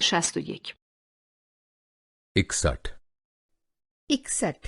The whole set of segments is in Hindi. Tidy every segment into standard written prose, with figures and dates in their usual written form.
61 61 61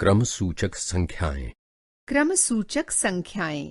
क्रम सूचक संख्याएं क्रम सूचक संख्याएं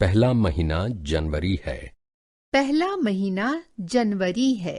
पहला महीना जनवरी है। पहला महीना जनवरी है।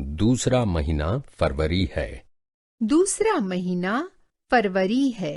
दूसरा महीना फरवरी है। दूसरा महीना फरवरी है।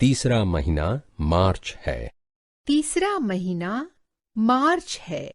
तीसरा महीना मार्च है। तीसरा महीना मार्च है।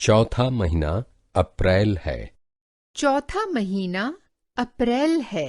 चौथा महीना अप्रैल है। चौथा महीना अप्रैल है।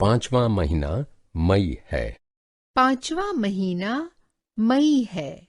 पांचवा महीना मई है। पांचवा महीना मई है।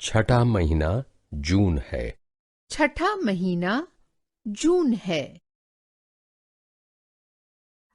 छठा महीना जून है। छठा महीना जून है।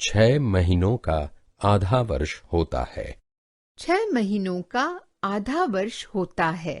6 महीनों का आधा वर्ष होता है। 6 महीनों का आधा वर्ष होता है।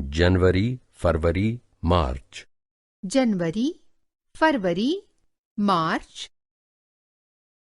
जनवरी, फरवरी, मार्च। जनवरी, फरवरी, मार्च,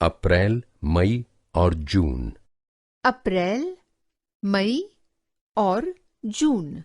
अप्रैल, मई और जून। अप्रैल, मई और जून।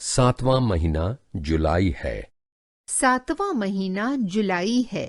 सातवां महीना जुलाई है। सातवां महीना जुलाई है।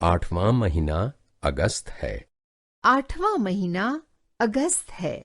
आठवां महीना अगस्त है। आठवां महीना अगस्त है।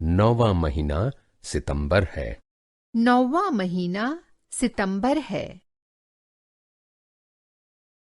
नौवां महीना सितंबर है। नौवां महीना सितंबर है।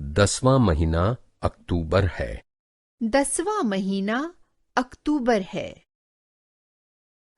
10वां महीना अक्टूबर है। 10वां महीना अक्टूबर है।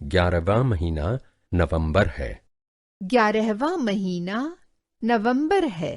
11वां महीना नवंबर है। 11वां महीना नवंबर है।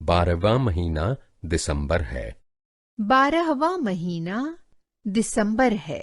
12वां महीना दिसंबर है। 12वां महीना दिसंबर है।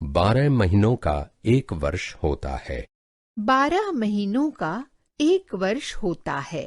12 महीनों का एक वर्ष होता है। 12 महीनों का एक वर्ष होता है।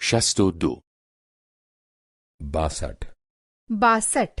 62 62 62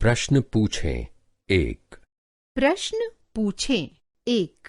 प्रश्न पूछें 1 प्रश्न पूछें 1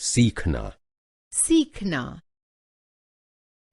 सीखना सीखना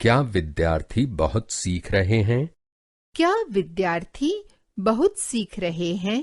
क्या विद्यार्थी बहुत सीख रहे हैं? क्या विद्यार्थी बहुत सीख रहे हैं?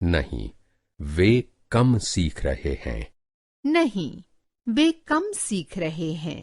नहीं, वे कम सीख रहे हैं। नहीं, वे कम सीख रहे हैं।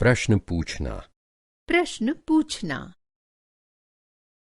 प्रश्न पूछना प्रश्न पूछना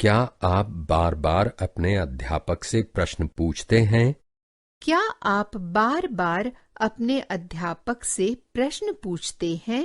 क्या आप बार बार अपने अध्यापक से प्रश्न पूछते हैं? क्या आप बार बार अपने अध्यापक से प्रश्न पूछते हैं?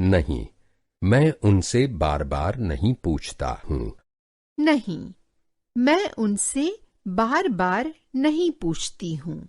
नहीं, मैं उनसे बार बार नहीं पूछता हूँ। नहीं, मैं उनसे बार बार नहीं पूछती हूँ।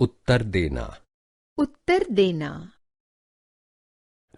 उत्तर देना उत्तर देना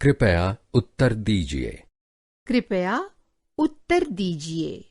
कृपया उत्तर दीजिए। कृपया उत्तर दीजिए।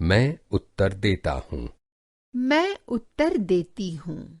मैं उत्तर देता हूँ। मैं उत्तर देती हूँ।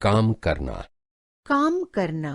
काम करना। काम करना।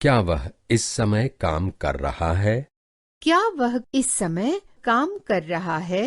क्या वह इस समय काम कर रहा है? क्या वह इस समय काम कर रहा है?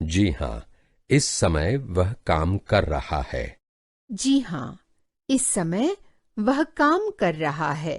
जी हाँ, इस समय वह काम कर रहा है। जी हाँ, इस समय वह काम कर रहा है।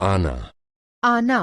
आना। आना।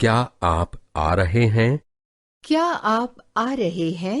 क्या आप आ रहे हैं? क्या आप आ रहे हैं?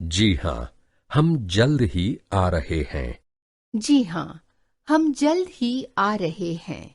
जी हाँ, हम जल्द ही आ रहे हैं। जी हाँ, हम जल्द ही आ रहे हैं।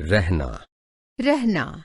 रहना। रहना।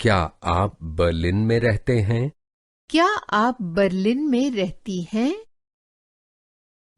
क्या आप बर्लिन में रहते हैं? क्या आप बर्लिन में रहती हैं?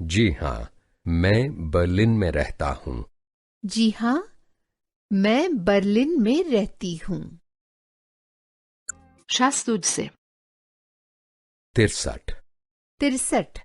जी हाँ, मैं बर्लिन में रहता हूँ। जी हाँ, मैं बर्लिन में रहती हूँ। 63. 63. 63.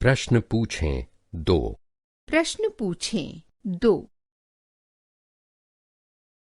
प्रश्न पूछें 2. प्रश्न पूछें 2.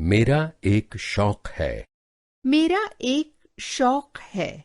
मेरा एक शौक है। मेरा एक शौक है।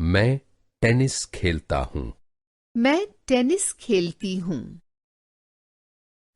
मैं टेनिस खेलता हूँ। मैं टेनिस खेलती हूँ।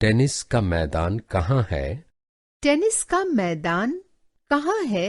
टेनिस का मैदान कहाँ है? टेनिस का मैदान कहाँ है?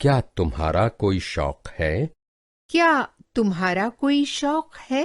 क्या तुम्हारा कोई शौक है? क्या तुम्हारा कोई शौक है?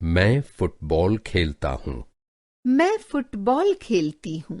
मैं फुटबॉल खेलता हूँ। मैं फुटबॉल खेलती हूँ।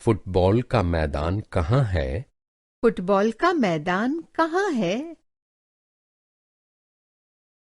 फुटबॉल का मैदान कहाँ है? फुटबॉल का मैदान कहाँ है?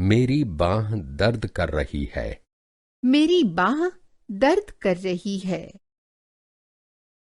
मेरी बाह दर्द कर रही है। मेरी बाह दर्द कर रही है।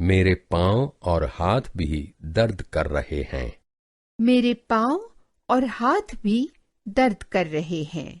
मेरे पांव और हाथ भी दर्द कर रहे हैं। मेरे पाँव और हाथ भी दर्द कर रहे हैं।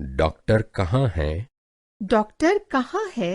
डॉक्टर कहाँ है? डॉक्टर कहाँ है?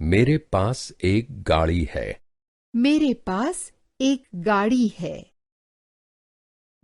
मेरे पास एक गाड़ी है। मेरे पास एक गाड़ी है।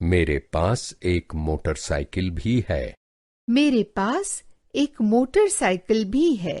मेरे पास एक मोटरसाइकिल भी है। मेरे पास एक मोटरसाइकिल भी है।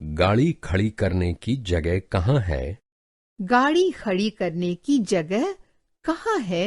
गाड़ी खड़ी करने की जगह कहाँ है? गाड़ी खड़ी करने की जगह कहाँ है?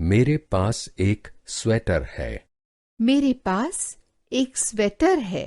मेरे पास एक स्वेटर है। मेरे पास एक स्वेटर है।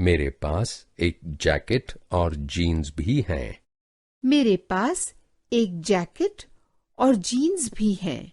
मेरे पास एक जैकेट और जीन्स भी हैं। मेरे पास एक जैकेट और जीन्स भी हैं।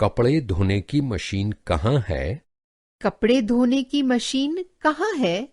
कपड़े धोने की मशीन कहाँ है? कपड़े धोने की मशीन कहाँ है?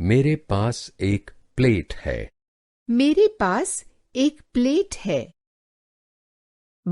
मेरे पास एक प्लेट है। मेरे पास एक प्लेट है।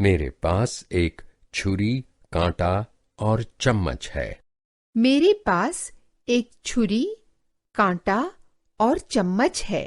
मेरे पास एक छुरी, कांटा और चम्मच है. मेरे पास एक छुरी, कांटा और चम्मच है.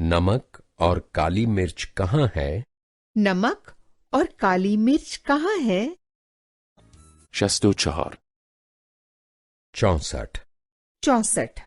नमक और काली मिर्च कहाँ है? नमक और काली मिर्च कहाँ है? 64. 64. 64.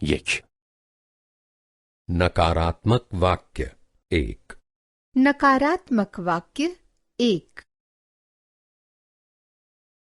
1. नकारात्मक वाक्य 1. नकारात्मक वाक्य 1.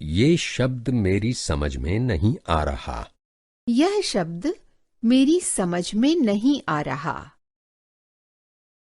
ये शब्द मेरी समझ में नहीं आ रहा. यह शब्द मेरी समझ में नहीं आ रहा.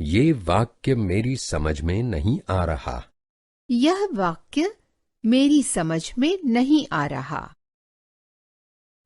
ये वाक्य मेरी समझ में नहीं आ रहा. यह वाक्य मेरी समझ में नहीं आ रहा.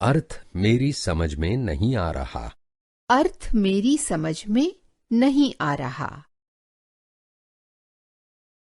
अर्थ मेरी समझ में नहीं आ रहा. अर्थ मेरी समझ में नहीं आ रहा.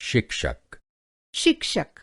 शिक्षक. शिक्षक.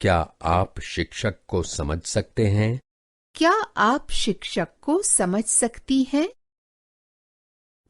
क्या आप शिक्षक को समझ सकते हैं? क्या आप शिक्षक को समझ सकती हैं?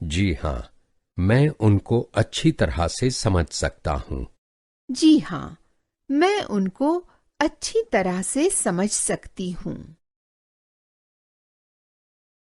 जी हाँ, मैं उनको अच्छी तरह से समझ सकता हूँ. जी हाँ, मैं उनको अच्छी तरह से समझ सकती हूँ.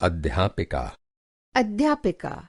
अध्यापिका. अध्यापिका.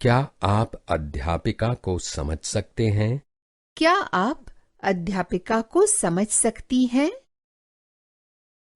क्या आप अध्यापिका को समझ सकते हैं? क्या आप अध्यापिका को समझ सकती हैं?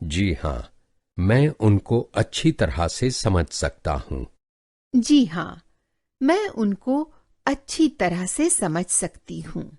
जी हाँ, मैं उनको अच्छी तरह से समझ सकता हूँ. जी हाँ, मैं उनको अच्छी तरह से समझ सकती हूँ.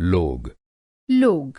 लोग. लोग.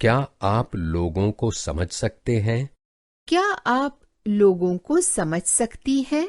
क्या आप लोगों को समझ सकते हैं? क्या आप लोगों को समझ सकती हैं?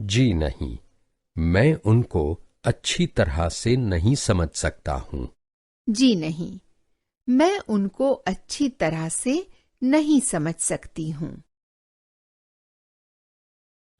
जी नहीं, मैं उनको अच्छी तरह से नहीं समझ सकता हूँ. जी नहीं, मैं उनको अच्छी तरह से नहीं समझ सकती हूँ.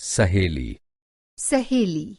सहेली. सहेली.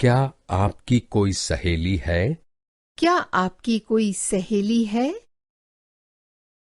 क्या आपकी कोई सहेली है? क्या आपकी कोई सहेली है?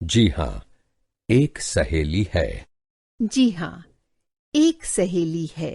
जी हाँ, एक सहेली है. जी हाँ, एक सहेली है.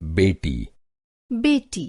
बेटी. बेटी.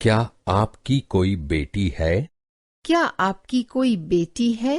क्या आपकी कोई बेटी है? क्या आपकी कोई बेटी है?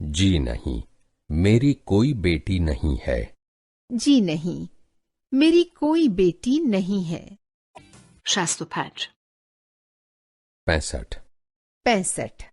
जी नहीं, मेरी कोई बेटी नहीं है. जी नहीं, मेरी कोई बेटी नहीं है. 65. 65. 65.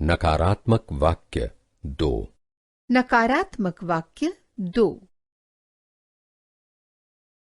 नकारात्मक वाक्य 2. नकारात्मक वाक्य 2.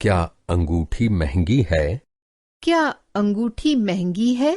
क्या अंगूठी महंगी है? क्या अंगूठी महंगी है?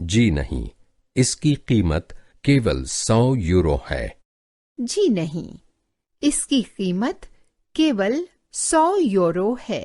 जी नहीं, इसकी कीमत केवल 100 यूरो है. जी नहीं, इसकी कीमत केवल 100 यूरो है.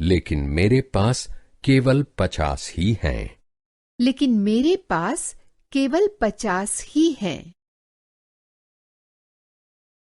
लेकिन मेरे पास केवल 50 ही हैं. लेकिन मेरे पास केवल 50 ही हैं.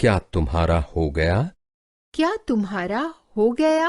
क्या तुम्हारा हो गया? क्या तुम्हारा हो गया?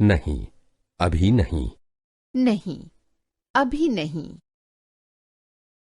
नहीं, अभी नहीं. नहीं, अभी नहीं.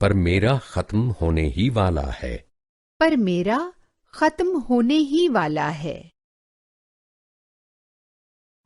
पर मेरा खत्म होने ही वाला है. पर मेरा खत्म होने ही वाला है.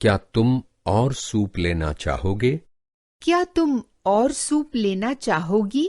क्या तुम और सूप लेना चाहोगे? क्या तुम और सूप लेना चाहोगी?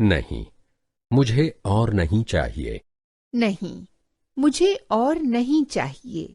नहीं, मुझे और नहीं चाहिए. नहीं, मुझे और नहीं चाहिए.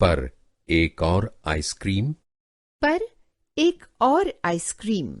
पर एक और आइसक्रीम. पर एक और आइसक्रीम.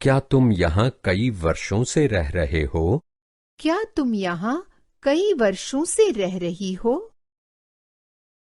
क्या तुम यहाँ कई वर्षों से रह रहे हो? क्या तुम यहाँ कई वर्षों से रह रही हो?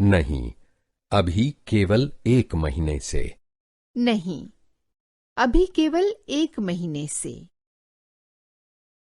नहीं, अभी केवल 1 महीने से. नहीं, अभी केवल 1 महीने से.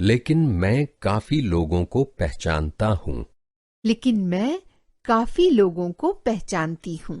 लेकिन मैं काफी लोगों को पहचानता हूँ. लेकिन मैं काफी लोगों को पहचानती हूँ.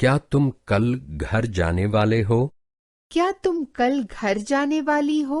क्या तुम कल घर जाने वाले हो? क्या तुम कल घर जाने वाली हो?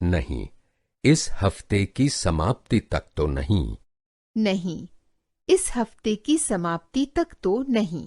नहीं, इस हफ्ते की समाप्ति तक तो नहीं. नहीं, इस हफ्ते की समाप्ति तक तो नहीं.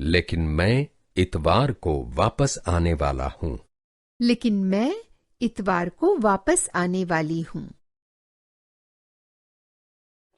लेकिन मैं इतवार को वापस आने वाला हूँ. लेकिन मैं इतवार को वापस आने वाली हूँ.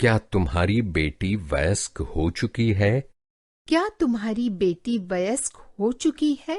क्या तुम्हारी बेटी वयस्क हो चुकी है? क्या तुम्हारी बेटी वयस्क हो चुकी है?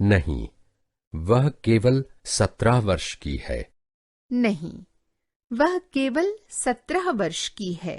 नहीं, वह केवल 17 वर्ष की है. नहीं, वह केवल 17 वर्ष की है.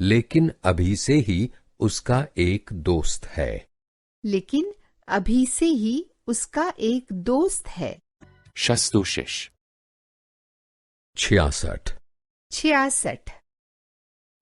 लेकिन अभी से ही उसका एक दोस्त है. लेकिन अभी से ही उसका एक दोस्त है. 66. 66. 66.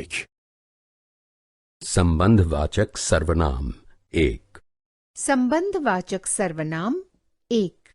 1. संबंधवाचक सर्वनाम 1. संबंधवाचक सर्वनाम 1.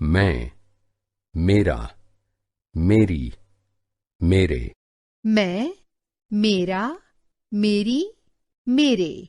मैं, मेरा, मेरी, मेरे. मैं, मेरा, मेरी, मेरे.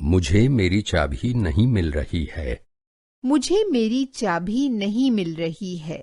मुझे मेरी चाबी नहीं मिल रही है. मुझे मेरी चाबी नहीं मिल रही है.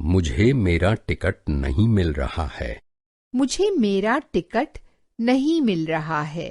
मुझे मेरा टिकट नहीं मिल रहा है. मुझे मेरा टिकट नहीं मिल रहा है.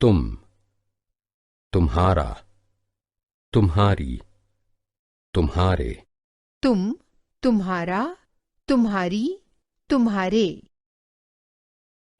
तुम, तुम्हारा, तुम्हारी, तुम्हारे. तुम, तुम्हारा, तुम्हारी, तुम्हारे.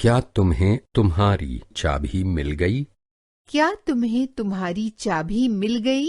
क्या तुम्हें तुम्हारी चाबी मिल गई? क्या तुम्हें तुम्हारी चाबी मिल गई?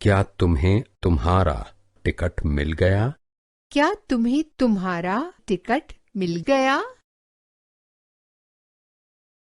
क्या तुम्हें तुम्हारा टिकट मिल गया? क्या तुम्हें तुम्हारा टिकट मिल गया?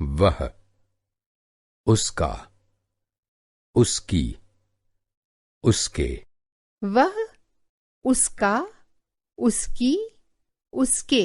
वह, उसका, उसकी, उसके. वह, उसका, उसकी, उसके.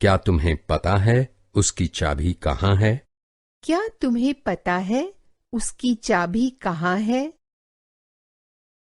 क्या तुम्हें पता है उसकी चाबी कहाँ है? क्या तुम्हें पता है उसकी चाबी कहाँ है?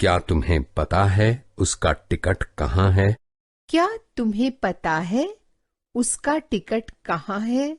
क्या तुम्हें पता है उसका टिकट कहाँ है? क्या तुम्हें पता है उसका टिकट कहाँ है?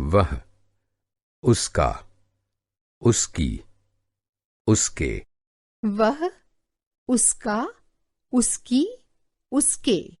वह, उसका, उसकी, उसके. वह, उसका, उसकी, उसके.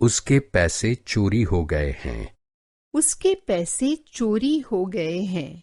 उसके पैसे चोरी हो गए हैं. उसके पैसे चोरी हो गए हैं.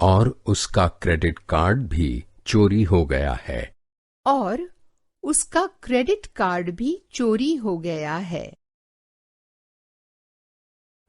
और उसका क्रेडिट कार्ड भी चोरी हो गया है. और उसका क्रेडिट कार्ड भी चोरी हो गया है.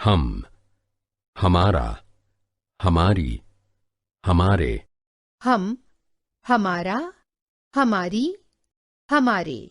हम, हमारा, हमारी, हमारे. हम, हमारा, हमारी, हमारे.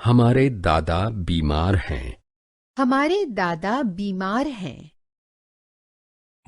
हमारे दादा बीमार हैं. हमारे दादा बीमार हैं.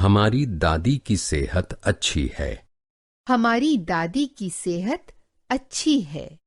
हमारी दादी की सेहत अच्छी है. हमारी दादी की सेहत अच्छी है.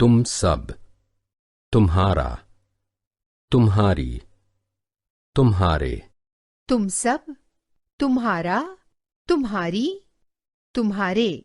तुम सब, तुम्हारा, तुम्हारी, तुम्हारे. तुम सब, तुम्हारा, तुम्हारी, तुम्हारे.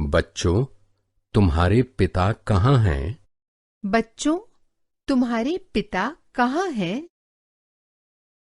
बच्चों, तुम्हारे पिता कहाँ हैं? बच्चों, तुम्हारे पिता कहाँ हैं?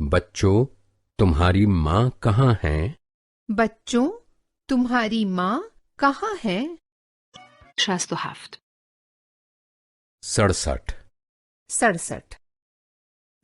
बच्चों, तुम्हारी माँ कहाँ हैं? बच्चों, तुम्हारी माँ कहाँ है? 67. 67. 67.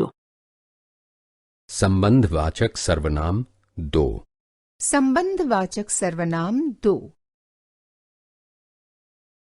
2. संबंधवाचक सर्वनाम 2. संबंधवाचक सर्वनाम 2.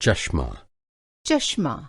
चश्मा. चश्मा.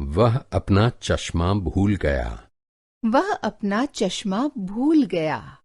वह अपना चश्मा भूल गया. वह अपना चश्मा भूल गया.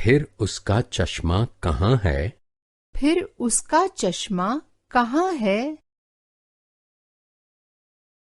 फिर उसका चश्मा कहाँ है? फिर उसका चश्मा कहाँ है?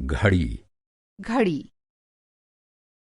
घड़ी. घड़ी.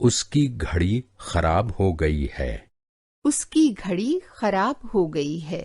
उसकी घड़ी खराब हो गई है. उसकी घड़ी खराब हो गई है.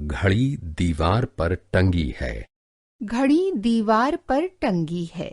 घड़ी दीवार पर टंगी है. घड़ी दीवार पर टंगी है.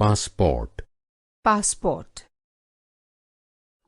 पासपोर्ट. पासपोर्ट.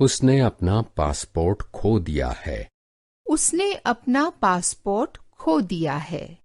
उसने अपना पासपोर्ट खो दिया है. उसने अपना पासपोर्ट खो दिया है.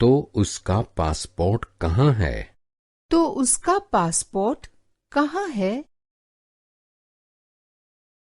तो उसका पासपोर्ट कहाँ है? तो उसका पासपोर्ट कहाँ है?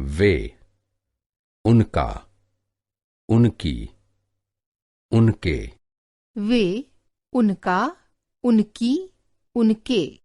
वे, उनका, उनकी, उनके. वे, उनका, उनकी, उनके.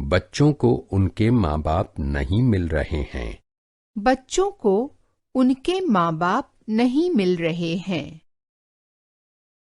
बच्चों को उनके माँ बाप नहीं मिल रहे हैं. बच्चों को उनके माँ बाप नहीं मिल रहे हैं.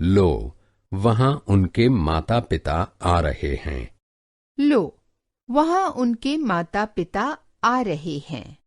लो, वहाँ उनके माता पिता आ रहे हैं. लो, वहाँ उनके माता पिता आ रहे हैं.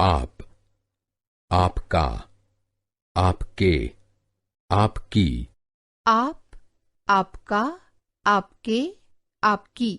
आप, आपका, आपके, आपकी. आप, आपका, आपके, आपकी.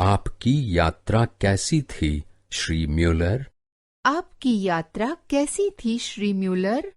आपकी यात्रा कैसी थी श्री म्यूलर? आपकी यात्रा कैसी थी श्री म्यूलर?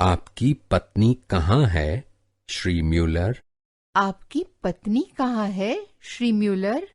आपकी पत्नी कहाँ है श्री म्यूलर? आपकी पत्नी कहाँ है श्री म्यूलर?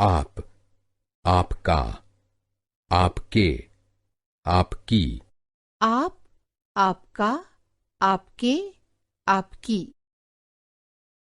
आप, आपका, आपके, आपकी. आप, आपका, आपके, आपकी.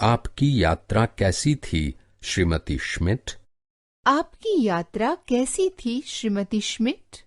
आपकी यात्रा कैसी थी श्रीमती श्मिट? आपकी यात्रा कैसी थी श्रीमती श्मिट?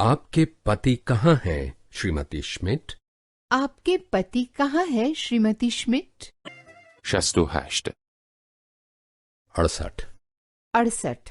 आपके पति कहाँ हैं श्रीमती श्मिट? आपके पति कहाँ है श्रीमती श्मिट? 68 68. 68.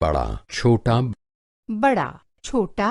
बड़ा छोटा. बड़ा छोटा.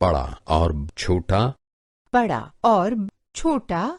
बड़ा और छोटा. बड़ा और छोटा.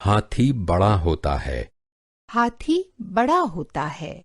हाथी बड़ा होता है. हाथी बड़ा होता है.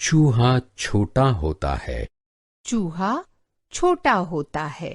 चूहा छोटा होता है. चूहा छोटा होता है.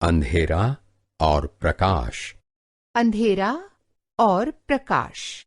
अंधेरा और प्रकाश. अंधेरा और प्रकाश.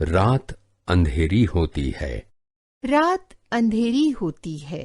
रात अंधेरी होती है. रात अंधेरी होती है.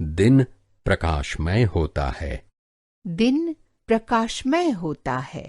दिन प्रकाशमय होता है. दिन प्रकाशमय होता है.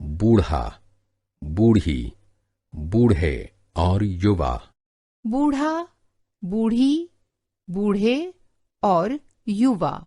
बूढ़ा, बूढ़ी, बूढ़े और युवा. बूढ़ा, बूढ़ी, बूढ़े और युवा.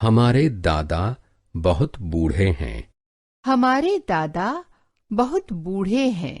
हमारे दादा बहुत बूढ़े हैं. हमारे दादा बहुत बूढ़े हैं.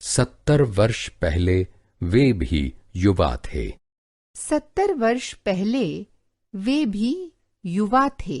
70 वर्ष पहले वे भी युवा थे. 70 वर्ष पहले वे भी युवा थे.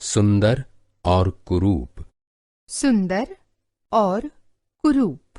सुंदर और कुरूप. सुंदर और कुरूप.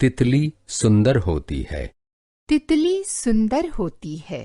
तितली सुंदर होती है. तितली सुंदर होती है.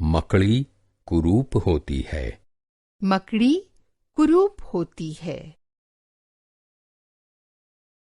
मकड़ी कुरूप होती है. मकड़ी कुरूप होती है.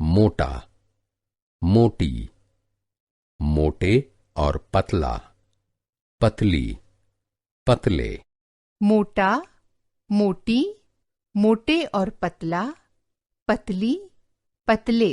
मोटा, मोटी, मोटे और पतला, पतली, पतले. मोटा, मोटी, मोटे और पतला, पतली, पतले.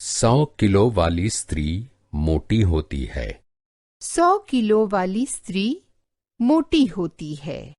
100 किलो वाली स्त्री मोटी होती है. 100 किलो वाली स्त्री मोटी होती है.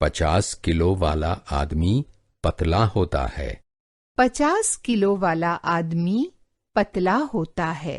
50 किलो वाला आदमी पतला होता है. 50 किलो वाला आदमी पतला होता है.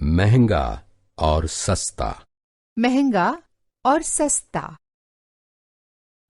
महंगा और सस्ता. महंगा और सस्ता.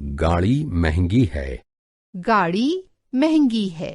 गाड़ी महंगी है. गाड़ी महंगी है.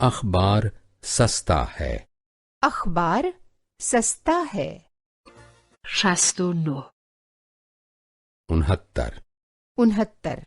अखबार सस्ता है. अखबार सस्ता है. 69. 69. 69.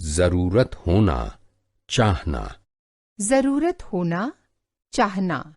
जरूरत होना, चाहना. जरूरत होना, चाहना.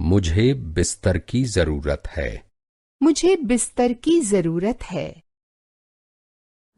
मुझे बिस्तर की जरूरत है। मुझे बिस्तर की जरूरत है।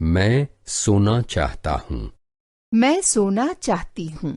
मैं सोना चाहता हूँ। मैं सोना चाहती हूँ।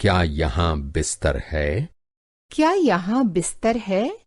क्या यहाँ बिस्तर है? क्या यहाँ बिस्तर है?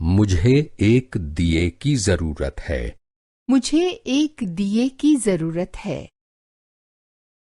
मुझे एक दिए की जरूरत है। मुझे एक दिए की जरूरत है।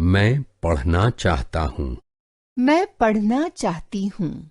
मैं पढ़ना चाहता हूँ। मैं पढ़ना चाहती हूँ।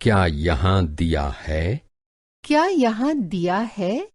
क्या यहाँ दिया है? क्या यहाँ दिया है?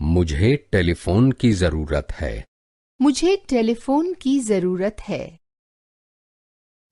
मुझे टेलीफोन की जरूरत है। मुझे टेलीफोन की जरूरत है।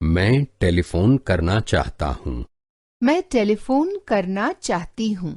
मैं टेलीफोन करना चाहता हूँ। मैं टेलीफोन करना चाहती हूँ।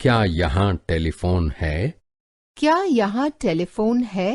क्या यहाँ टेलीफोन है? क्या यहाँ टेलीफोन है?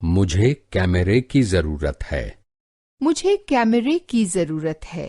मुझे कैमरे की जरूरत है। मुझे कैमरे की जरूरत है।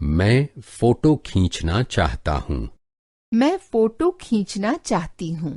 मैं फोटो खींचना चाहता हूँ। मैं फोटो खींचना चाहती हूँ।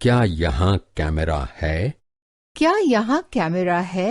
क्या यहाँ कैमरा है? क्या यहाँ कैमरा है?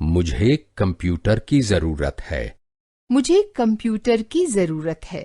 मुझे कंप्यूटर की जरूरत है। मुझे कंप्यूटर की जरूरत है।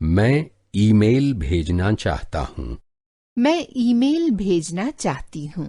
मैं ईमेल भेजना चाहता हूँ। मैं ईमेल भेजना चाहती हूँ।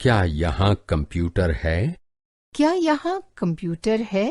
क्या यहाँ कंप्यूटर है? क्या यहाँ कंप्यूटर है?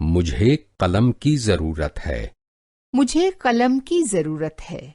मुझे कलम की जरूरत है। मुझे कलम की जरूरत है।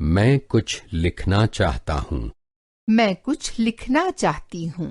मैं कुछ लिखना चाहता हूँ। मैं कुछ लिखना चाहती हूँ।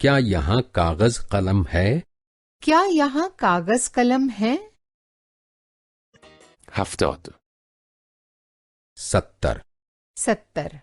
क्या यहाँ कागज कलम है? क्या यहाँ कागज कलम है? 70. 70 70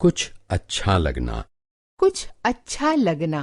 कुछ अच्छा लगना। कुछ अच्छा लगना।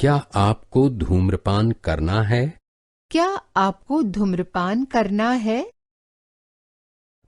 क्या आपको धूम्रपान करना है? क्या आपको धूम्रपान करना है?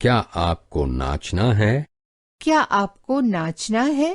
क्या आपको नाचना है? क्या आपको नाचना है?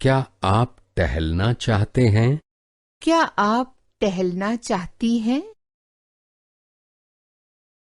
क्या आप टहलना चाहते हैं? क्या आप टहलना चाहती हैं?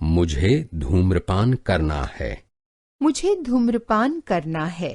मुझे धूम्रपान करना है। मुझे धूम्रपान करना है।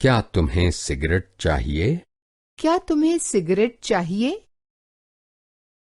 क्या तुम्हें सिगरेट चाहिए? क्या तुम्हें सिगरेट चाहिए?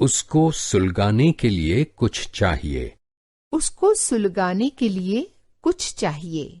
उसको सुलगाने के लिए कुछ चाहिए। उसको सुलगाने के लिए कुछ चाहिए।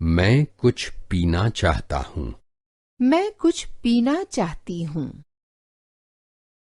मैं कुछ पीना चाहता हूँ। मैं कुछ पीना चाहती हूँ।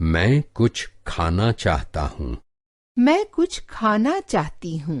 मैं कुछ खाना चाहता हूँ। मैं कुछ खाना चाहती हूँ।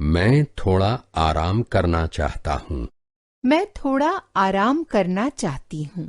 मैं थोड़ा आराम करना चाहता हूँ। मैं थोड़ा आराम करना चाहती हूँ।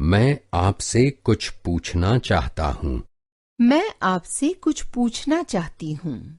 मैं आपसे कुछ पूछना चाहता हूँ. मैं आपसे कुछ पूछना चाहती हूँ.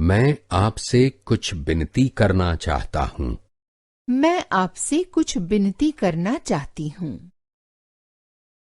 मैं आपसे कुछ विनती करना चाहता हूँ. मैं आपसे कुछ विनती करना चाहती हूँ.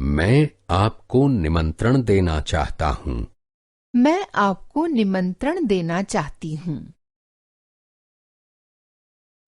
मैं आपको निमंत्रण देना चाहता हूँ. मैं आपको निमंत्रण देना चाहती हूँ.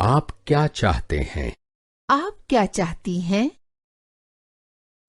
आप क्या चाहते हैं? आप क्या चाहती हैं?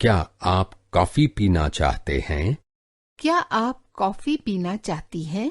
क्या आप कॉफी पीना चाहते हैं? क्या आप कॉफी पीना चाहती हैं?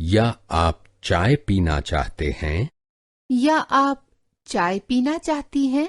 या आप चाय पीना चाहते हैं? या आप चाय पीना चाहती हैं?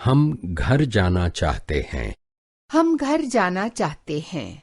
हम घर जाना चाहते हैं. हम घर जाना चाहते हैं.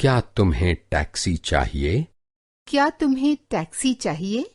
क्या तुम्हें टैक्सी चाहिए? क्या तुम्हें टैक्सी चाहिए?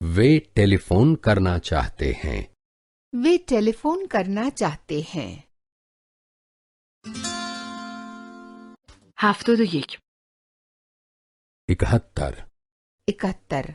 वे टेलीफोन करना चाहते हैं. वे टेलीफोन करना चाहते हैं. 71. 71. 71.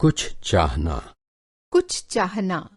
कुछ चाहना. कुछ चाहना.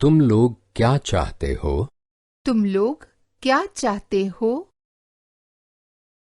तुम लोग क्या चाहते हो? तुम लोग क्या चाहते हो?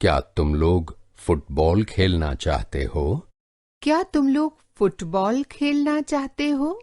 क्या तुम लोग फुटबॉल खेलना चाहते हो? क्या तुम लोग फुटबॉल खेलना चाहते हो?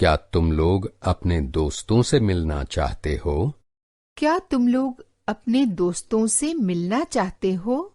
क्या तुम लोग अपने दोस्तों से मिलना चाहते हो? क्या तुम लोग अपने दोस्तों से मिलना चाहते हो?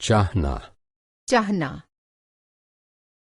चाहना. चाहना.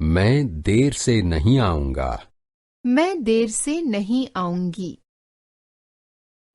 मैं देर से नहीं आऊंगा. मैं देर से नहीं आऊंगी.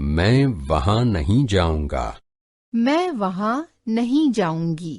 मैं वहां नहीं जाऊंगा. मैं वहां नहीं जाऊंगी.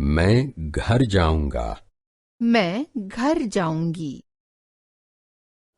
मैं घर जाऊंगा. मैं घर जाऊंगी.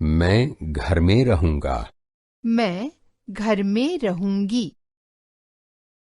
मैं घर में रहूंगा. मैं घर में रहूंगी.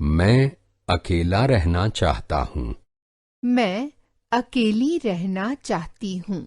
मैं अकेला रहना चाहता हूँ. मैं अकेली रहना चाहती हूँ.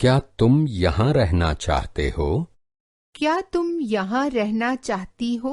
क्या तुम यहाँ रहना चाहते हो? क्या तुम यहाँ रहना चाहती हो?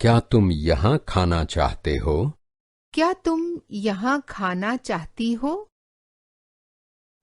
क्या तुम यहाँ खाना चाहते हो? क्या तुम यहाँ खाना चाहती हो?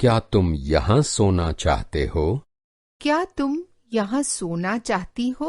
क्या तुम यहाँ सोना चाहते हो? क्या तुम यहाँ सोना चाहती हो?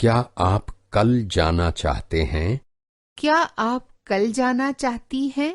क्या आप कल जाना चाहते हैं? क्या आप कल जाना चाहती हैं?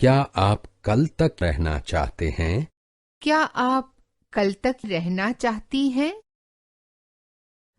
क्या आप कल तक रहना चाहते हैं? क्या आप कल तक रहना चाहती हैं?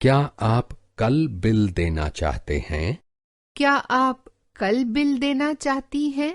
क्या आप कल बिल देना चाहते हैं? क्या आप कल बिल देना चाहती हैं?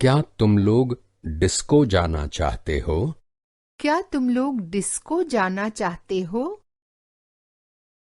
क्या तुम लोग डिस्को जाना चाहते हो? क्या तुम लोग डिस्को जाना चाहते हो?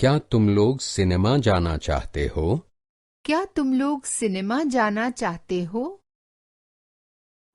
क्या तुम लोग सिनेमा जाना चाहते हो? क्या तुम लोग सिनेमा जाना चाहते हो?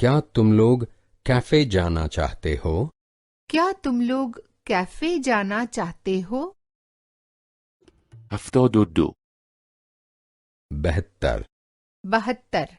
क्या तुम लोग कैफे जाना चाहते हो? क्या तुम लोग कैफे जाना चाहते हो? 72. 72. 72.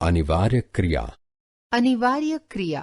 अनिवार्य क्रिया. अनिवार्य क्रिया.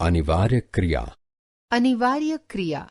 अनिवार्य क्रिया. अनिवार्य क्रिया.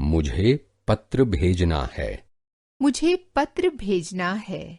मुझे पत्र भेजना है. मुझे पत्र भेजना है.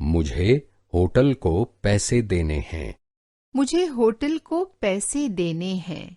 मुझे होटल को पैसे देने हैं. मुझे होटल को पैसे देने हैं.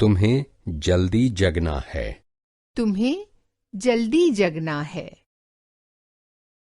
तुम्हें जल्दी जगना है. तुम्हें जल्दी जगना है.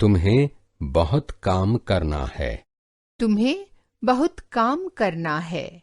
तुम्हें बहुत काम करना है. तुम्हें बहुत काम करना है.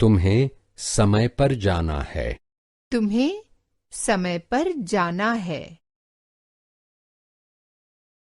तुम्हें समय पर जाना है. तुम्हें समय पर जाना है.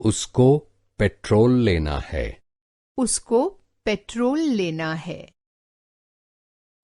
उसको पेट्रोल लेना है. उसको पेट्रोल लेना है.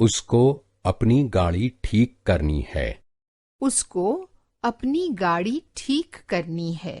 उसको अपनी गाड़ी ठीक करनी है. उसको अपनी गाड़ी ठीक करनी है.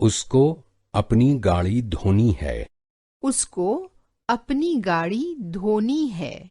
उसको अपनी गाड़ी धोनी है. उसको अपनी गाड़ी धोनी है.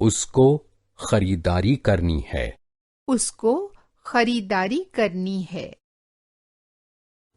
उसको खरीदारी करनी है. उसको खरीदारी करनी है.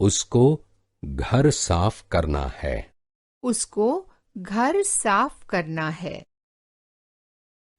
उसको घर साफ करना है. उसको घर साफ करना है.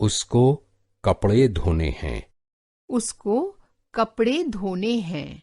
उसको कपड़े धोने हैं. उसको कपड़े धोने हैं.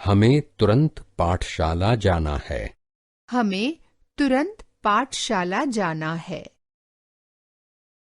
हमें तुरंत पाठशाला जाना है. हमें तुरंत पाठशाला जाना है.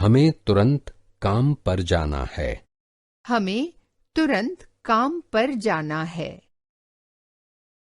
हमें तुरंत काम पर जाना है. हमें तुरंत काम पर जाना है.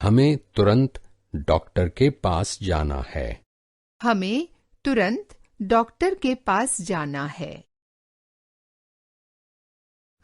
हमें तुरंत डॉक्टर के पास जाना है. हमें तुरंत डॉक्टर के पास जाना है.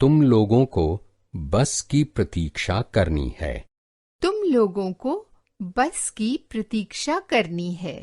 तुम लोगों को बस की प्रतीक्षा करनी है. तुम लोगों को बस की प्रतीक्षा करनी है.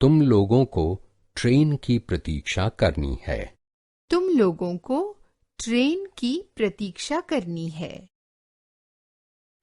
तुम लोगों को ट्रेन की प्रतीक्षा करनी है. तुम लोगों को ट्रेन की प्रतीक्षा करनी है.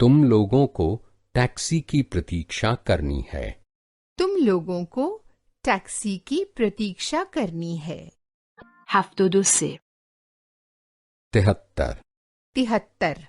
तुम लोगों को टैक्सी की प्रतीक्षा करनी है. तुम लोगों को टैक्सी की प्रतीक्षा करनी है. 73. 73. 73.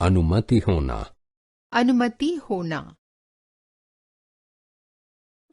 अनुमति होना. अनुमति होना.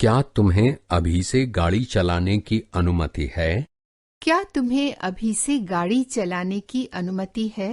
क्या तुम्हें अभी से गाड़ी चलाने की अनुमति है? क्या तुम्हें अभी से गाड़ी चलाने की अनुमति है?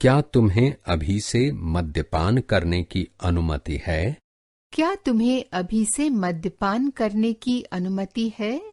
क्या तुम्हें अभी से मद्यपान करने की अनुमति है? क्या तुम्हें अभी से मद्यपान करने की अनुमति है?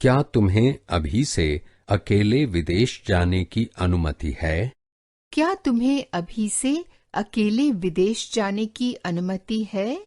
क्या तुम्हें अभी से अकेले विदेश जाने की अनुमति है? क्या तुम्हें अभी से अकेले विदेश जाने की अनुमति है?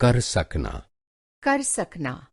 कर सकना, कर सकना।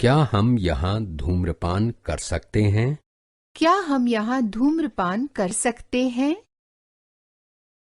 क्या हम यहाँ धूम्रपान कर सकते हैं? क्या हम यहाँ धूम्रपान कर सकते हैं?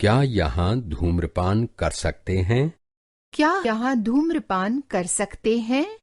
क्या यहाँ धूम्रपान कर सकते हैं? क्या यहाँ धूम्रपान कर सकते हैं?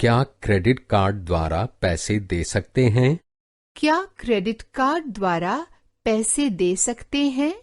क्या क्रेडिट कार्ड द्वारा पैसे दे सकते हैं? क्या क्रेडिट कार्ड द्वारा पैसे दे सकते हैं?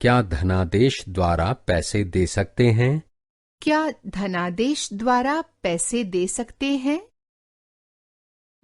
क्या धनादेश द्वारा पैसे दे सकते हैं? क्या धनादेश द्वारा पैसे दे सकते हैं?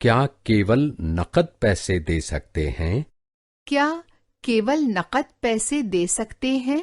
क्या केवल नकद पैसे दे सकते हैं? क्या केवल नकद पैसे दे सकते हैं?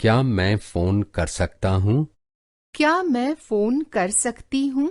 क्या मैं फोन कर सकता हूँ? क्या मैं फोन कर सकती हूँ?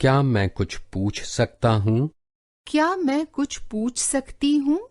क्या मैं कुछ पूछ सकता हूँ? क्या मैं कुछ पूछ सकती हूँ?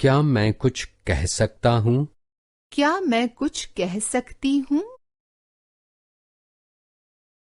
क्या मैं कुछ कह सकता हूँ? क्या मैं कुछ कह सकती हूँ?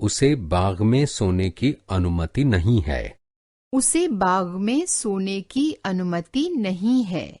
उसे बाग में सोने की अनुमति नहीं है। उसे बाग में सोने की अनुमति नहीं है।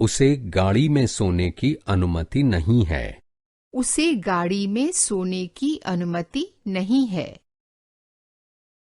उसे गाड़ी में सोने की अनुमति नहीं है। उसे गाड़ी में सोने की अनुमति नहीं है।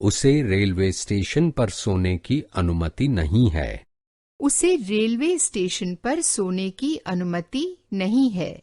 उसे रेलवे स्टेशन पर सोने की अनुमति नहीं है। उसे रेलवे स्टेशन पर सोने की अनुमति नहीं है।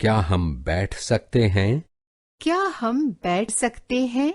क्या हम बैठ सकते हैं? क्या हम बैठ सकते हैं?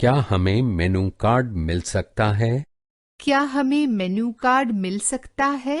क्या हमें मेनू कार्ड मिल सकता है? क्या हमें मेन्यू कार्ड मिल सकता है?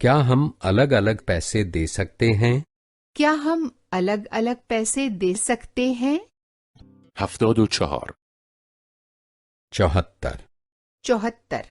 क्या हम अलग अलग पैसे दे सकते हैं? क्या हम अलग अलग पैसे दे सकते हैं? 74. 74 74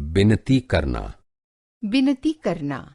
विनती करना। विनती करना।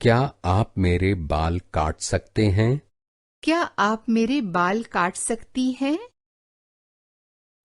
क्या आप मेरे बाल काट सकते हैं? क्या आप मेरे बाल काट सकती हैं?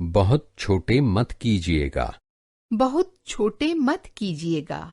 बहुत छोटे मत कीजिएगा। बहुत छोटे मत कीजिएगा।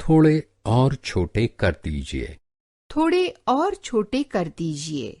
थोड़े और छोटे कर दीजिए। थोड़े और छोटे कर दीजिए।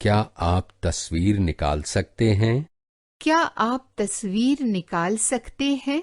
क्या आप तस्वीर निकाल सकते हैं? क्या आप तस्वीर निकाल सकते हैं?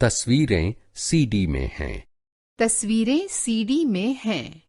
तस्वीरें सीडी में हैं। तस्वीरें सीडी में हैं।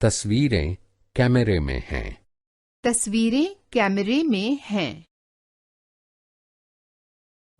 तस्वीरें कैमरे में हैं। तस्वीरें कैमरे में हैं।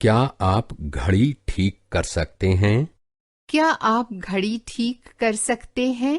क्या आप घड़ी ठीक कर सकते हैं? क्या आप घड़ी ठीक कर सकते हैं?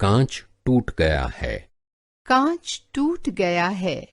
कांच टूट गया है। कांच टूट गया है।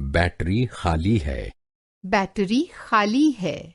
बैटरी खाली है। बैटरी खाली है।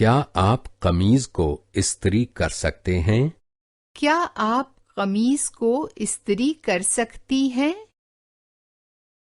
क्या आप कमीज को इस्त्री कर सकते हैं? क्या आप कमीज को इस्त्री कर सकती हैं?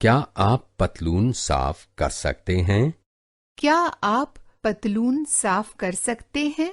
क्या आप पतलून साफ कर सकते हैं? क्या आप पतलून साफ कर सकते हैं?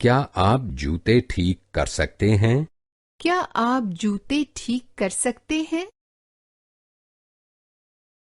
क्या आप जूते ठीक कर सकते हैं? क्या आप जूते ठीक कर सकते हैं?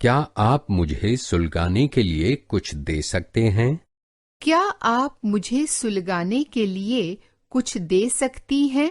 क्या आप मुझे सुलगाने के लिए कुछ दे सकते हैं? क्या आप मुझे सुलगाने के लिए कुछ दे सकती हैं?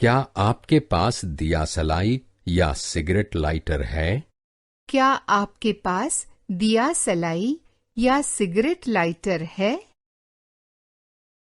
क्या आपके पास दियासलाई या सिगरेट लाइटर है? क्या आपके पास दिया सलाई या सिगरेट लाइटर है?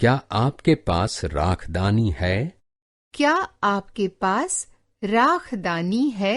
क्या आपके पास राखदानी है? क्या आपके पास राखदानी है?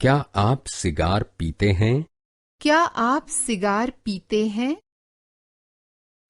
क्या आप सिगार पीते हैं? क्या आप सिगार पीते हैं?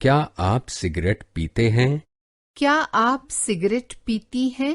क्या आप सिगरेट पीते हैं? क्या आप सिगरेट पीती हैं?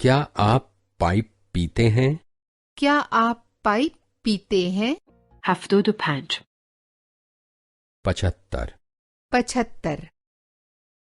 क्या आप पाइप पीते हैं? क्या आप पाइप पीते हैं? 75. 75. 75.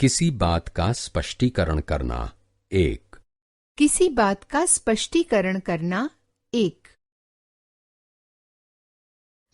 किसी बात का स्पष्टीकरण करना. 1. किसी बात का स्पष्टीकरण करना. 1.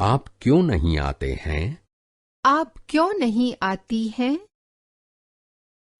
आप क्यों नहीं आते हैं? आप क्यों नहीं आती हैं?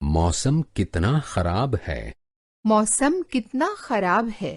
मौसम कितना खराब है. मौसम कितना खराब है.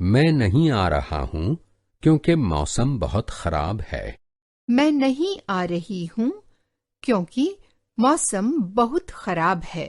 मैं नहीं आ रहा हूं क्योंकि मौसम बहुत खराब है. मैं नहीं आ रही हूँ क्योंकि मौसम बहुत खराब है.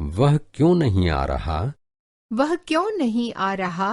वह क्यों नहीं आ रहा? वह क्यों नहीं आ रहा?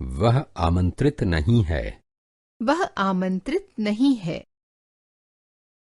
वह आमंत्रित नहीं है. वह आमंत्रित नहीं है.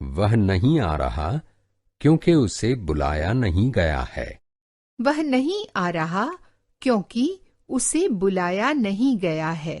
वह नहीं आ रहा क्योंकि उसे बुलाया नहीं गया है. वह नहीं आ रहा क्योंकि उसे बुलाया नहीं गया है.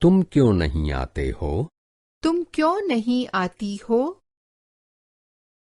तुम क्यों नहीं आते हो? तुम क्यों नहीं आती हो?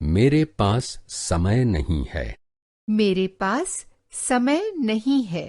मेरे पास समय नहीं है. मेरे पास समय नहीं है.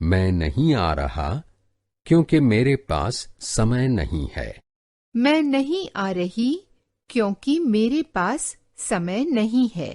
मैं नहीं आ रहा क्योंकि मेरे पास समय नहीं है. मैं नहीं आ रही क्योंकि मेरे पास समय नहीं है.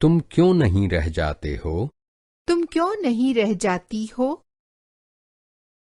तुम क्यों नहीं रह जाते हो? तुम क्यों नहीं रह जाती हो?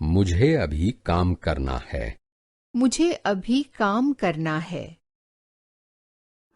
मुझे अभी काम करना है. मुझे अभी काम करना है.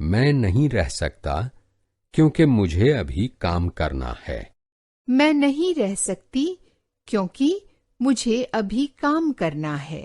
मैं नहीं रह सकता क्योंकि मुझे अभी काम करना है. मैं नहीं रह सकती क्योंकि मुझे अभी काम करना है.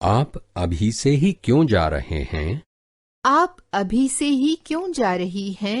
आप अभी से ही क्यों जा रहे हैं? आप अभी से ही क्यों जा रही हैं?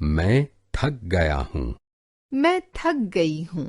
मैं थक गया हूँ. मैं थक गई हूँ.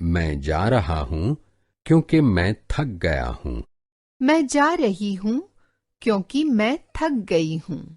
मैं जा रहा हूँ क्योंकि मैं थक गया हूँ. मैं जा रही हूँ क्योंकि मैं थक गई हूँ.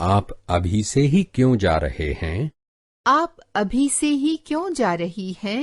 आप अभी से ही क्यों जा रहे हैं? आप अभी से ही क्यों जा रही हैं?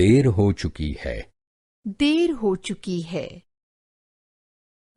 देर हो चुकी है. देर हो चुकी है.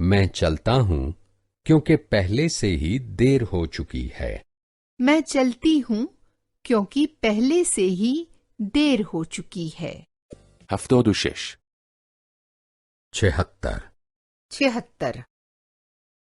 मैं चलता हूँ क्योंकि पहले से ही देर हो चुकी है. मैं चलती हूँ क्योंकि पहले से ही देर हो चुकी है. 76. 76. 76.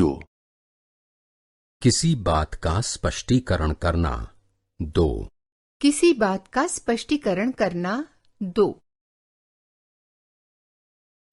2. किसी बात का स्पष्टीकरण करना 2. किसी बात का स्पष्टीकरण करना 2.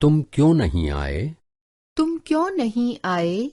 तुम क्यों नहीं आए? तुम क्यों नहीं आए?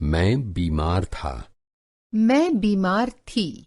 मैं बीमार था. मैं बीमार थी.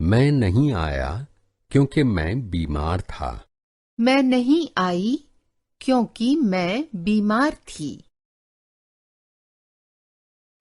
मैं नहीं आया क्योंकि मैं बीमार था. मैं नहीं आई क्योंकि मैं बीमार थी.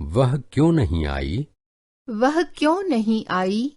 वह क्यों नहीं आई? वह क्यों नहीं आई?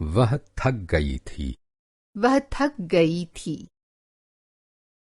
वह थक गई थी. वह थक गई थी.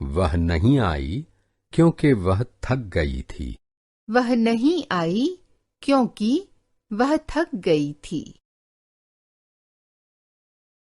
वह नहीं आई क्योंकि वह थक गई थी. वह नहीं आई क्योंकि वह थक गई थी.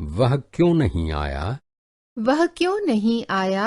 वह क्यों नहीं आया? वह क्यों नहीं आया?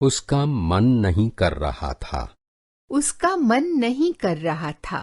उसका मन नहीं कर रहा था. उसका मन नहीं कर रहा था.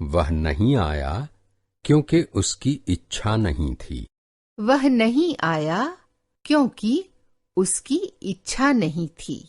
वह नहीं आया क्योंकि उसकी इच्छा नहीं थी. वह नहीं आया क्योंकि उसकी इच्छा नहीं थी.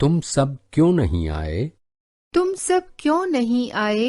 तुम सब क्यों नहीं आए? तुम सब क्यों नहीं आए?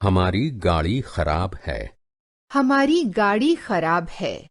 हमारी गाड़ी खराब है. हमारी गाड़ी खराब है.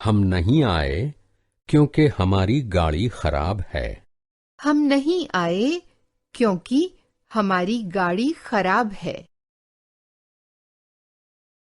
हम नहीं आए क्योंकि हमारी गाड़ी खराब है. हम नहीं आए क्योंकि हमारी गाड़ी खराब है.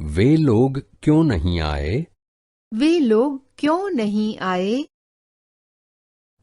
वे लोग क्यों नहीं आए? वे लोग क्यों नहीं आए?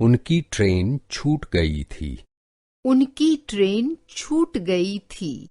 उनकी ट्रेन छूट गई थी. उनकी ट्रेन छूट गई थी.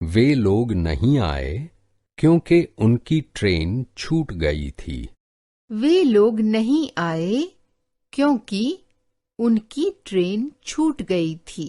वे लोग नहीं आए क्योंकि उनकी ट्रेन छूट गई थी. वे लोग नहीं आए क्योंकि उनकी ट्रेन छूट गई थी.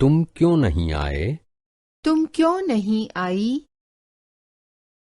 तुम क्यों नहीं आए? तुम क्यों नहीं आई?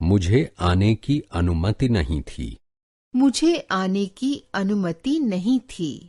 मुझे आने की अनुमति नहीं थी. मुझे आने की अनुमति नहीं थी.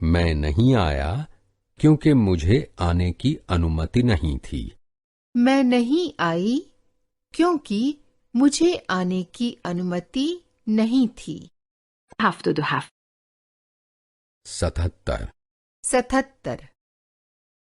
मैं नहीं आया क्योंकि मुझे आने की अनुमति नहीं थी. मैं नहीं आई क्योंकि मुझे आने की अनुमति नहीं थी. 77. 77. 77.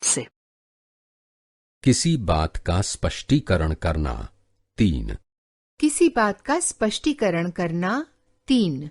3. किसी बात का स्पष्टीकरण करना 3. किसी बात का स्पष्टीकरण करना 3.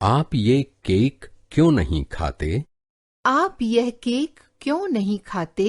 आप ये केक क्यों नहीं खाते? आप यह केक क्यों नहीं खाते?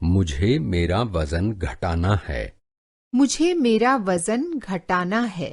मुझे मेरा वजन घटाना है. मुझे मेरा वजन घटाना है.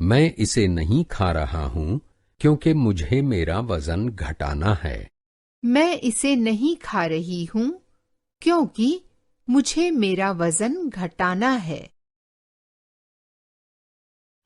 मैं इसे नहीं खा रहा हूं क्योंकि मुझे मेरा वजन घटाना है। मैं इसे नहीं खा रही हूँ क्योंकि मुझे मेरा वजन घटाना है।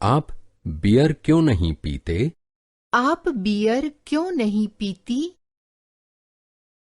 आप बियर क्यों नहीं पीते? आप बियर क्यों नहीं पीती?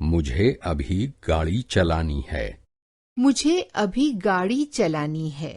मुझे अभी गाड़ी चलानी है। मुझे अभी गाड़ी चलानी है।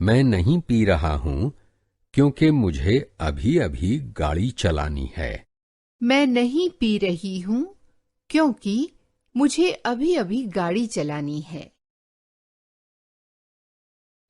मैं नहीं पी रहा हूं क्योंकि मुझे अभी अभी गाड़ी चलानी है। मैं नहीं पी रही हूँ क्योंकि मुझे अभी अभी गाड़ी चलानी है।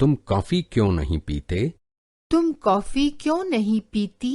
तुम कॉफी क्यों नहीं पीते? तुम कॉफी क्यों नहीं पीती?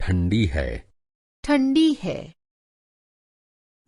ठंडी है। ठंडी है।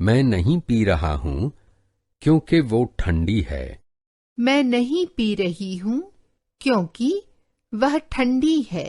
मैं नहीं पी रहा हूं क्योंकि वो ठंडी है। मैं नहीं पी रही हूँ क्योंकि वह ठंडी है।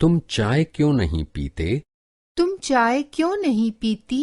तुम चाय क्यों नहीं पीते? तुम चाय क्यों नहीं पीती?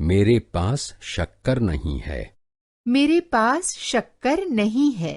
मेरे पास शक्कर नहीं है। मेरे पास शक्कर नहीं है।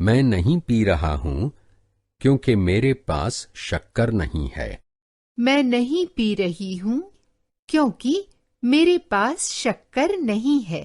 मैं नहीं पी रहा हूं क्योंकि मेरे पास शक्कर नहीं है। मैं नहीं पी रही हूँ क्योंकि मेरे पास शक्कर नहीं है।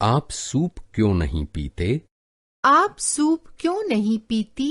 आप सूप क्यों नहीं पीते? आप सूप क्यों नहीं पीती?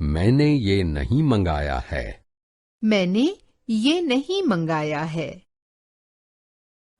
मैंने ये नहीं मंगाया है। मैंने ये नहीं मंगाया है।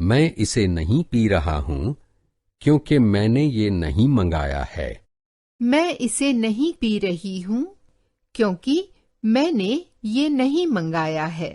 मैं इसे नहीं पी रहा हूं क्योंकि मैंने ये नहीं मंगाया है। मैं इसे नहीं पी रही हूँ क्योंकि मैंने ये नहीं मंगाया है।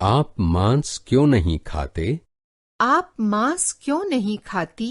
आप मांस क्यों नहीं खाते? आप मांस क्यों नहीं खाती?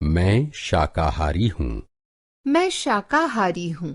मैं शाकाहारी हूं। मैं शाकाहारी हूँ।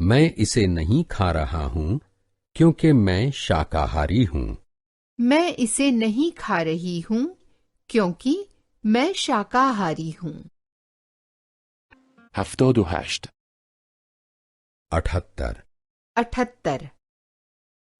मैं इसे नहीं खा रहा हूं क्योंकि मैं शाकाहारी हूं। मैं इसे नहीं खा रही हूँ क्योंकि मैं शाकाहारी हूँ। 78 78 78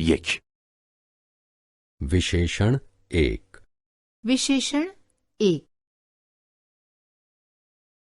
1 विशेषण 1 विशेषण 1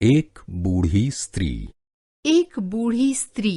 एक बूढ़ी स्त्री। एक बूढ़ी स्त्री।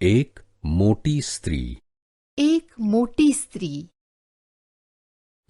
एक मोटी स्त्री। एक मोटी स्त्री।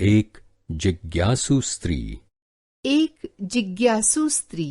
एक जिज्ञासु स्त्री। एक जिज्ञासु स्त्री।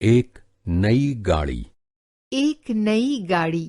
एक नई गाड़ी। एक नई गाड़ी।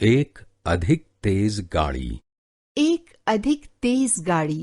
एक अधिक तेज गाड़ी। एक अधिक तेज गाड़ी।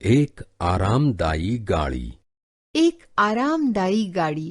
एक आरामदायी गाड़ी। एक आरामदायी गाड़ी।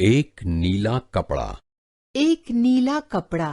एक नीला कपड़ा। एक नीला कपड़ा।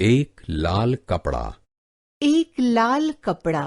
एक लाल कपड़ा। एक लाल कपड़ा।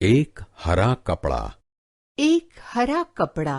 एक हरा कपड़ा। एक हरा कपड़ा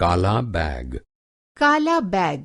काला बैग काला बैग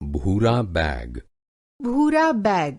भूरा बैग भूरा बैग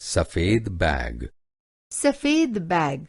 सफेद बैग सफेद बैग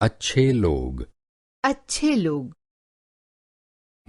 अच्छे लोग अच्छे लोग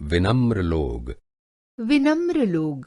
विनम्र लोग विनम्र लोग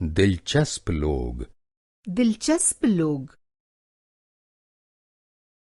दिलचस्प लोग दिलचस्प लोग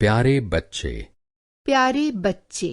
प्यारे बच्चे प्यारे बच्चे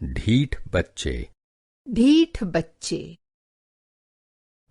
ढीठ बच्चे ढीठ बच्चे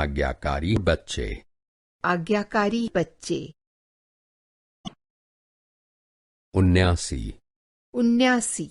आज्ञाकारी बच्चे आज्ञाकारी बच्चे 79 79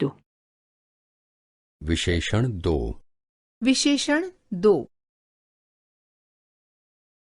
2 विशेषण 2 विशेषण 2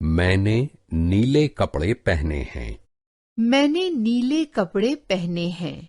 मैंने नीले कपड़े पहने हैं मैंने नीले कपड़े पहने हैं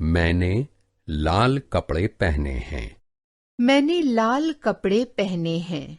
मैंने लाल कपड़े पहने हैं मैंने लाल कपड़े पहने हैं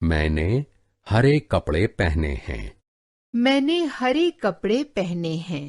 मैंने हरे कपड़े पहने हैं मैंने हरे कपड़े पहने हैं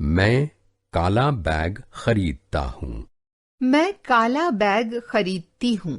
मैं काला बैग खरीदता हूँ मैं काला बैग खरीदती हूँ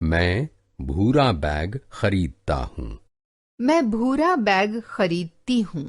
मैं भूरा बैग खरीदता हूँ मैं भूरा बैग खरीदती हूँ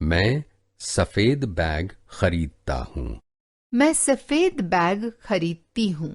मैं सफेद बैग खरीदता हूँ मैं सफेद बैग खरीदती हूँ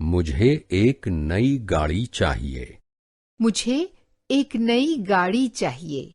मुझे एक नई गाड़ी चाहिए मुझे एक नई गाड़ी चाहिए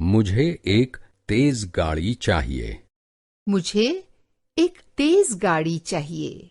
मुझे एक तेज गाड़ी चाहिए मुझे एक तेज गाड़ी चाहिए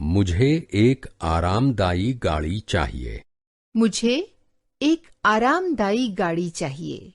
मुझे एक आरामदायी गाड़ी चाहिए मुझे एक आरामदायी गाड़ी चाहिए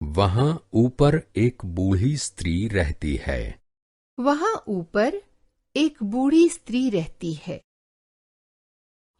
वहां ऊपर एक बूढ़ी स्त्री रहती है वहां ऊपर एक बूढ़ी स्त्री रहती है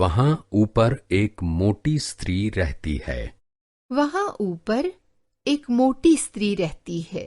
वहां ऊपर एक मोटी स्त्री रहती है वहां ऊपर एक मोटी स्त्री रहती है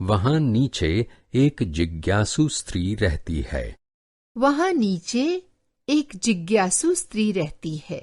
वहां नीचे एक जिज्ञासु स्त्री रहती है वहां नीचे एक जिज्ञासु स्त्री रहती है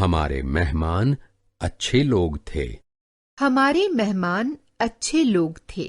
हमारे मेहमान अच्छे लोग थे हमारे मेहमान अच्छे लोग थे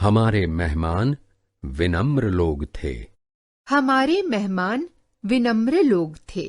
हमारे मेहमान विनम्र लोग थे हमारे मेहमान विनम्र लोग थे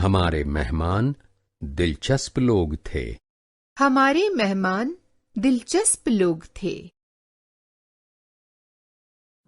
हमारे मेहमान दिलचस्प लोग थे हमारे मेहमान दिलचस्प लोग थे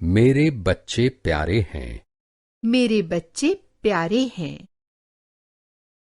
मेरे बच्चे प्यारे हैं मेरे बच्चे प्यारे हैं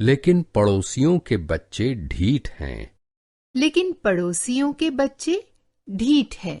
लेकिन पड़ोसियों के बच्चे ढीठ हैं लेकिन पड़ोसियों के बच्चे ढीठ हैं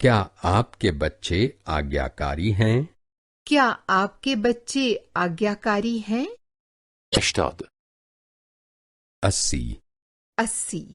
क्या आपके बच्चे आज्ञाकारी हैं? क्या आपके बच्चे आज्ञाकारी हैं? 80. 80. 80.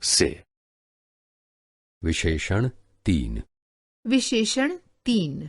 3. विशेषण 3. विशेषण 3.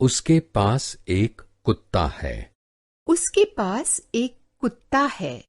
उसके पास एक कुत्ता है. उसके पास एक कुत्ता है.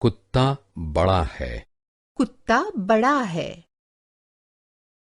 कुत्ता बड़ा है. कुत्ता बड़ा है.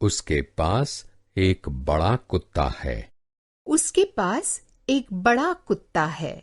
उसके पास एक बड़ा कुत्ता है. उसके पास एक बड़ा कुत्ता है.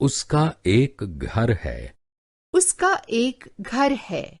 उसका एक घर है. उसका एक घर है.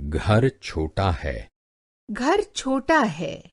घर छोटा है. घर छोटा है.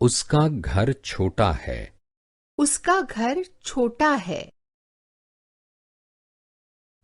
उसका घर छोटा है. उसका घर छोटा है.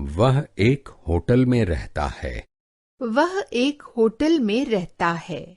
वह एक होटल में रहता है. वह एक होटल में रहता है.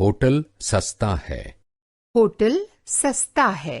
होटल सस्ता है. होटल सस्ता है.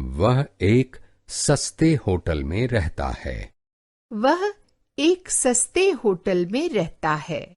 वह एक सस्ते होटल में रहता है. वह एक सस्ते होटल में रहता है.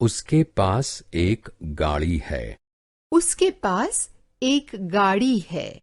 उसके पास एक गाड़ी है. उसके पास एक गाड़ी है.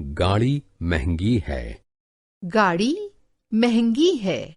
गाड़ी महंगी है. गाड़ी महंगी है.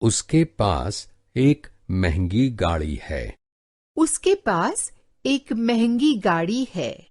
उसके पास एक महंगी गाड़ी है. उसके पास एक महंगी गाड़ी है.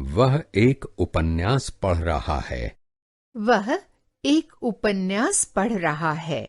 वह एक उपन्यास पढ़ रहा है. वह एक उपन्यास पढ़ रहा है.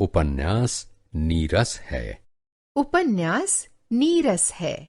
उपन्यास नीरस है. उपन्यास नीरस है.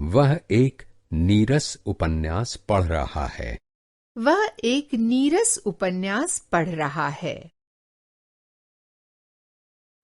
वह एक नीरस उपन्यास पढ़ रहा है. वह एक नीरस उपन्यास पढ़ रहा है.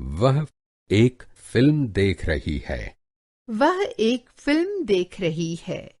वह एक फिल्म देख रही है. वह एक फिल्म देख रही है.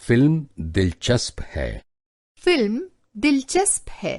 फिल्म दिलचस्प है. फिल्म दिलचस्प है.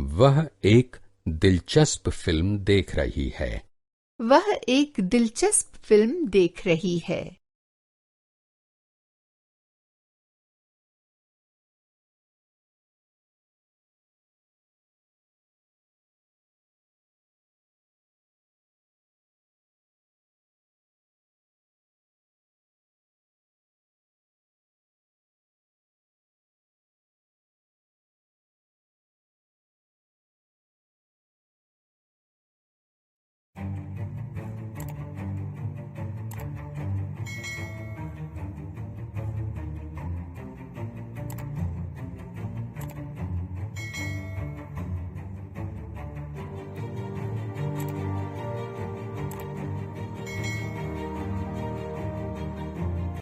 वह एक दिलचस्प फिल्म देख रही है. वह एक दिलचस्प फिल्म देख रही है.